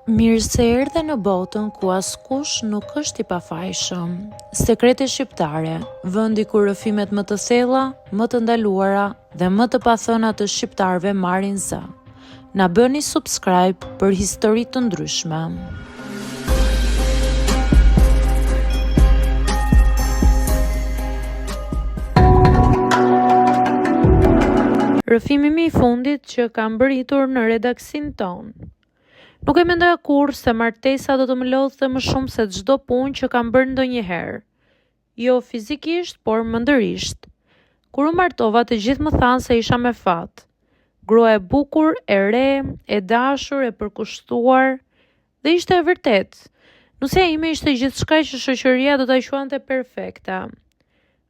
Mirë se erdhe në botën ku askush nuk është i pafajshëm. Sekrete shqiptare, vendi ku rrëfimet më të thella, më të ndaluara dhe më të pathëna të shqiptarëve marrin zë. Na bëni subscribe për histori të ndryshme. Rrëfimi i fundit që kam bëritur në redaksin tonë. Nuk e mendoja kurrë se martesa do të më lodhte më shumë se çdo punë që kam bërë ndonjëherë. Jo fizikisht, por mendërisht. Kur u martova, të gjithë më thanë se isha me fat. Grua e bukur, e re, e dashur, e përkushtuar, dhe ishte e vërtet. Nusja ime ishte gjithçka që shoqëria do ta quante perfekta.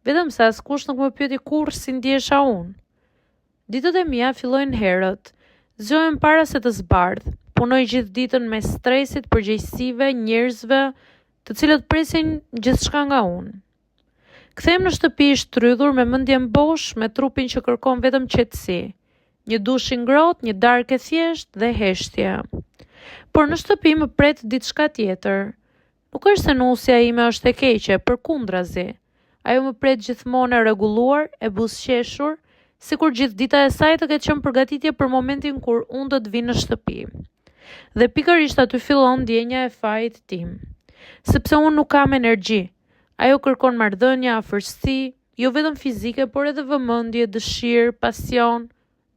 Vetëm se askush nuk më pyeti kurrë si ndjesha unë. Ditët e mia fillojnë herët. Zgjohem para se të zbardh. Punoj gjithë ditën me stresit, përgjegjësive, njerëzve, të cilët presin gjithçka nga unë. Kthehem në shtëpi i shtrydhur me mendjen bosh, me trupin që kërkon vetëm qetësi. Një dush i ngrohtë, një darkë e thjeshtë dhe heshtje. Por në shtëpi më pret diçka tjetër. Nuk është se nusja ime është e keqe, përkundrazi. Ajo më pret gjithmonë e rregulluar, e buzëqeshur, sikur gjithë dita e saj të ketë qenë përgatitje për momentin kur unë do të vi në shtëpi. Dhe pikërisht aty fillon ndjenja e fajit tim. Sepse unë nuk kam energji. Ajo kërkon marrëdhënie, afërsi, jo vetëm fizike, por edhe vëmendje, dëshirë, pasion,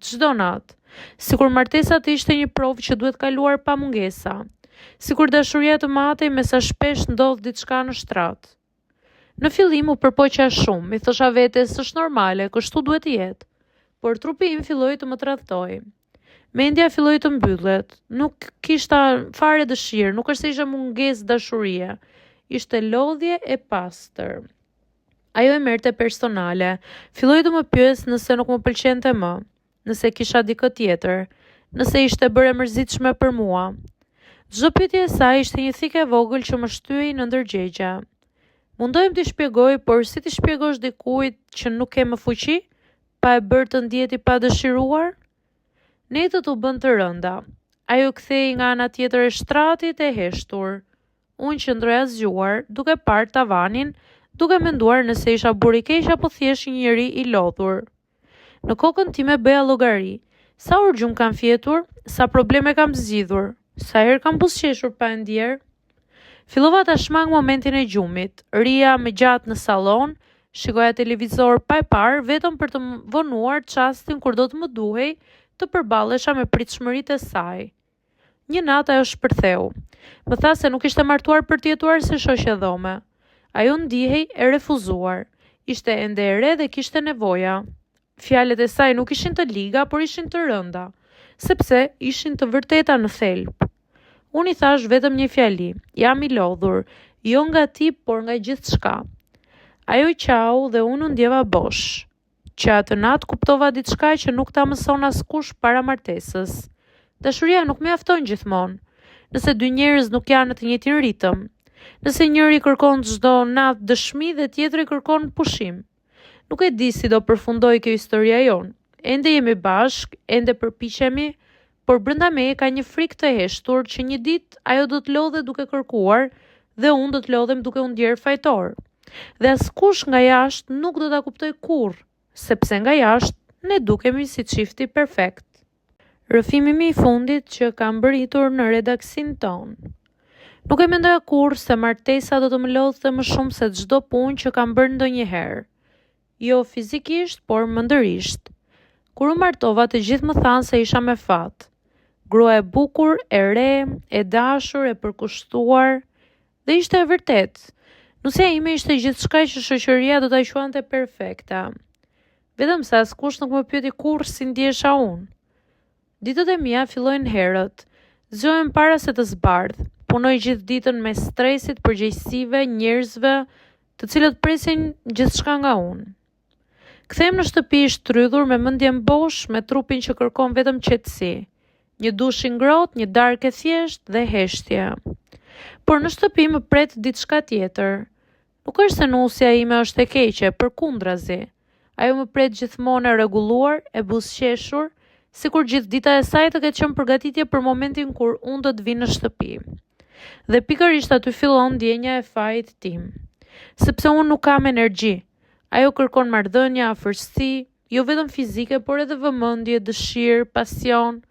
çdo natë. Sikur martesa të ishte një provë që duhet kaluar pa mungesa. Sikur dashuria të matej me sa shpesh ndodh diçka në shtrat. Në fillim u përpoqja shumë, i thosha vetes s'është normale, kështu duhet të jetë. Por trupi im filloi të më tradhtoi. Mendja filloi të mbyllet. Nuk kishta fare dëshirë, nuk është se ishte mungesë dashurie. Ishte lodhje e pastër. Ajo e merrte personale. Filloi të më pyes nëse nuk më pëlqente më, nëse kisha dikë tjetër, nëse ishte bërë e mërzitshme për mua. Çdo pyetje e saj ishte një thikë e vogël që më shtyej në ndërgjegje. Mundohem t'i shpjegoj, por si t'i shpjegosh dikujt që nuk ke më fuqi, pa e bërë të ndihet i padëshiruar? Netët u bën të rënda. Ajo kthehej nga ana tjetër e shtratit e heshtur. Unë qëndroja zgjuar, duke parë tavanin, duke menduar nëse isha burr i keq apo thjesht një njeri i lodhur. Në kokën time bëja llogari. Sa orë gjumë kam fjetur, sa probleme kam zgjidhur, sa herë kam buzëqeshur pa e ndier. Fillova ta shmang momentin e gjumit. Ria me gjatë në sallon, shikoja televizor pa e parë vetëm për të vonuar çastin kur do të më duhej të përballesha me pritshmëritë e saj. Një natë ajo shpërtheu. Më tha se nuk ishte martuar për të jetuar si shoqe dhome. Ajo ndihej e refuzuar. Ishte ende e re dhe kishte nevoja. Fjalët e saj nuk ishin të liga, por ishin të rënda, sepse ishin të vërteta në thelb. Unë i thash vetëm një fjali, jam i lodhur, jo nga ti, por nga gjithçka. Ajo i qau dhe unë ndjeva bosh. Që atë natë kuptova diçka që nuk ta mëson askush para martesës. Dashuria nuk mjafton gjithmonë. Nëse dy njerëz nuk janë në të njëjtin ritëm. Nëse njëri kërkon çdo natë dëshmi dhe tjetri kërkon pushim. Nuk e di si do përfundoj kjo historia jonë. Ende jemi bashk, ende përpiqemi, por brenda meje ka një frikë të heshtur që një ditë ajo do të lodhe duke kërkuar dhe unë do të lodhem duke u ndier fajtor. Dhe askush nga jashtë nuk do ta kuptoj kurrë, sepse nga jashtë ne dukemi si çifti perfekt. Rrëfimi i fundit që kam bëritur në redaksin tonë. Nuk e mendoja kurrë se martesa do të më lodhte më shumë se çdo punë që kam bërë ndonjëherë. Jo fizikisht, por mendërisht. Kur u martova, të gjithë më thanë se isha me fat. Grua e bukur, e re, e dashur, e përkushtuar, dhe ishte e vërtet. Nusja ime ishte gjithçka që shoqëria do ta quante perfekta. Vetëm se askush nuk më pyeti kurrë si ndjesha unë. Ditët e mia fillojnë herët. Zgjohem para se të zbardh. Punoj gjithë ditën me stresit, përgjegjësive, njerëzve, të cilët presin gjithçka nga unë. Kthehem në shtëpi i shtrydhur me mendjen bosh, me trupin që kërkon vetëm qetësi. Një dush i ngrohtë, një darkë e thjeshtë dhe heshtje. Por në shtëpi më pret diçka tjetër. Nuk është se nusja ime është e keqe, përkundrazi. Ajo më pret gjithmonë e rregulluar, e buzëqeshur, sikur gjithë dita e saj të ketë qenë përgatitje për momentin kur unë do të vi në shtëpi. Dhe pikërisht aty fillon ndjenja e fajit tim. Sepse unë nuk kam energji. Ajo kërkon marrëdhënie, afërsi, jo vetëm fizike, por edhe vëmendje, dëshirë, pasion,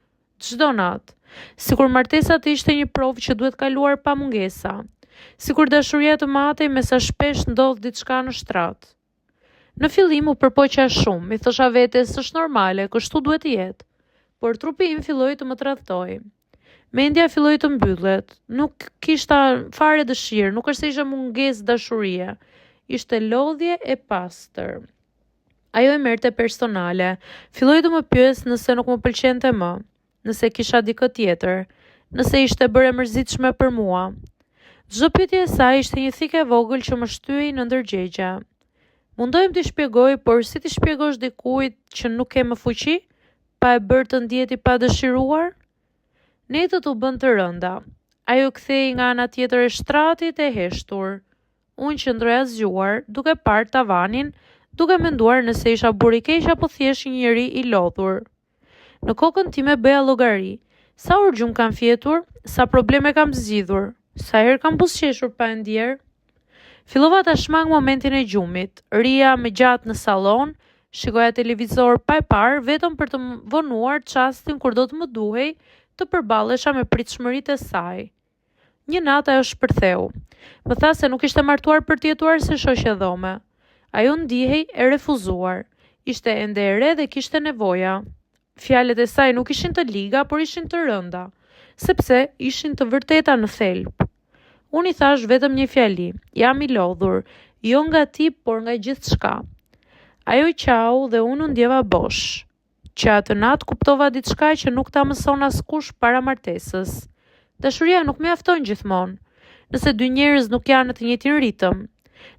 çdo natë. Sikur martesa të ishte një provë që duhet kaluar pa mungesa. Sikur dashuria të matej me sa shpesh ndodh diçka në shtrat. Në fillim u përpoqja shumë, i thosha vetes s'është normale, kështu duhet të jetë. Por trupi im filloi të më tradhtoi. Mendja filloi të mbyllet, nuk kishta fare dëshirë, nuk është se isha mungesë dashurie, ishte lodhje e pastër. Ajo e merrte personale, filloi të më pyes nëse nuk më pëlqente më, nëse kisha dikë tjetër, nëse ishte bërë e mërzitshme për mua. Çdo pyetje e saj ishte një thikë e vogël që më shtyej në ndërgjegje. Mundohem t'i shpjegoj, por si t'i shpjegosh dikujt që nuk ke më fuqi, pa e bërë të ndihet i padëshiruar? Netët u bën të rënda. Ajo kthehej nga ana tjetër e shtratit e heshtur. Unë qëndroja zgjuar, duke parë tavanin, duke menduar nëse isha burr i keq apo thjesht një njeri i lodhur. Në kokën time bëja llogari. Sa urgjum kam fjetur, sa probleme kam zgjidhur, sa herë kam buzëqeshur pa e ndier. Fillova ta shmang momentin e gjumit. Ria me gjatë në sallon, shikoja televizor pa e parë vetëm për të vonuar çastin kur do të më duhej të përballesha me pritshmëritë e saj. Një natë ajo shpërtheu. Më tha se nuk ishte martuar për të jetuar si shoqe dhome. Ajo ndihej e refuzuar. Ishte ende e re dhe kishte nevoja. Fjalët e saj nuk ishin të liga, por ishin të rënda, sepse ishin të vërteta në thelb. Unë i thash vetëm një fjali, jam i lodhur, jo nga ti, por nga gjithçka. Ajo qau dhe unë ndjeva bosh. Që atë natë kuptova diçka që nuk ta mëson askush para martesës. Dashuria nuk mjafton gjithmonë. Nëse dy njerëz nuk janë në të njëjtin ritëm,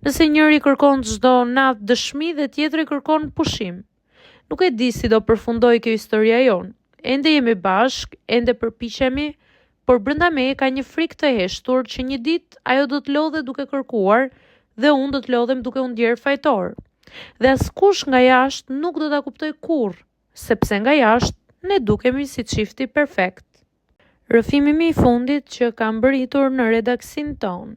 nëse njëri kërkon çdo natë dëshmi dhe tjetri kërkon pushim. Nuk e di si do përfundoj kjo historia jonë. Ende jemi bashk, ende përpiqemi, por brenda meje ka një frikë të heshtur që një ditë ajo do të lodhe duke kërkuar dhe unë do të lodhem duke u ndier fajtor. Dhe askush nga jashtë nuk do ta kuptoj kurrë, sepse nga jashtë ne dukemi si çifti perfekt. Rrëfimi i fundit që kam bërritur në redaksin ton.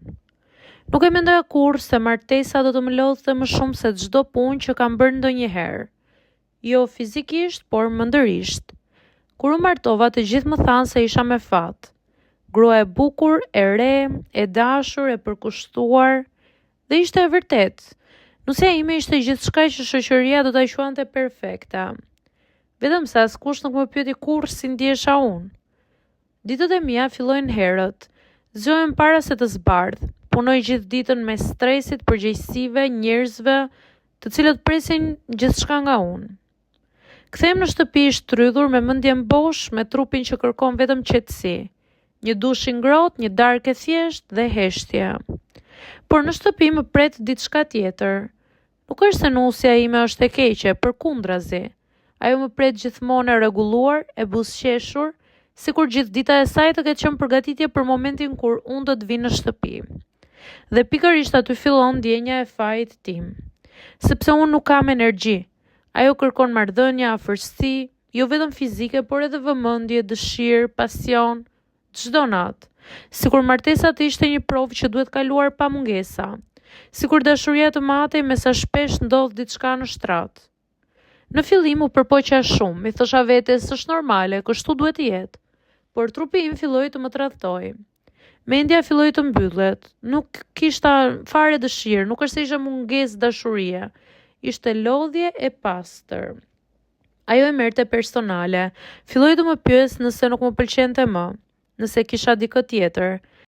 Nuk e mendoja kurrë se martesa do të më lodhte më shumë se çdo punë që kam bërë ndonjëherë. Jo fizikisht, por mendërisht. Kur u martova, të gjithë më thanë se isha me fat. Grua e bukur, e re, e dashur, e përkushtuar, dhe ishte e vërtet. Nusja ime ishte gjithçka që shoqëria do ta quante perfekta. Vetëm se askush nuk më pyeti kurrë si ndjesha unë. Ditët e mia fillojnë herët. Zgjohem para se të zbardh. Punoj gjithë ditën me stresit, përgjegjësive, njerëzve, të cilët presin gjithçka nga unë. Kthehem në shtëpi i shtrydhur me mendjen bosh, me trupin që kërkon vetëm qetësi. Një dush i ngrohtë, një darkë e thjeshtë dhe heshtje. Por në shtëpi më pret diçka tjetër. Nuk është se nusja ime është e keqe, përkundrazi. Ajo më pret gjithmonë e rregulluar, e buzëqeshur, sikur gjithë dita e saj të ketë qenë përgatitje për momentin kur unë do të vi në shtëpi. Dhe pikërisht aty fillon ndjenja e fajit tim. Sepse unë nuk kam energji. Ajo kërkon marrëdhënie, afërsi, jo vetëm fizike, por edhe vëmendje, dëshirë, pasion, çdo natë. Sikur martesa të ishte një provë që duhet kaluar pa mungesa. Sikur dashuria të matej me sa shpesh ndodh diçka në shtrat. Në fillim u përpoqja shumë, i thosha vetes s'është normale, kështu duhet të jetë. Por trupi im filloi të më tradhtoi. Mendja filloi të mbyllet, nuk kishta fare dëshirë, nuk është se isha mungesë dashurie. Ishte lodhje e pastër. Ajo e merrte personale, filloi të më pyes nëse nuk më pëlqente më, nëse kisha dikë tjetër,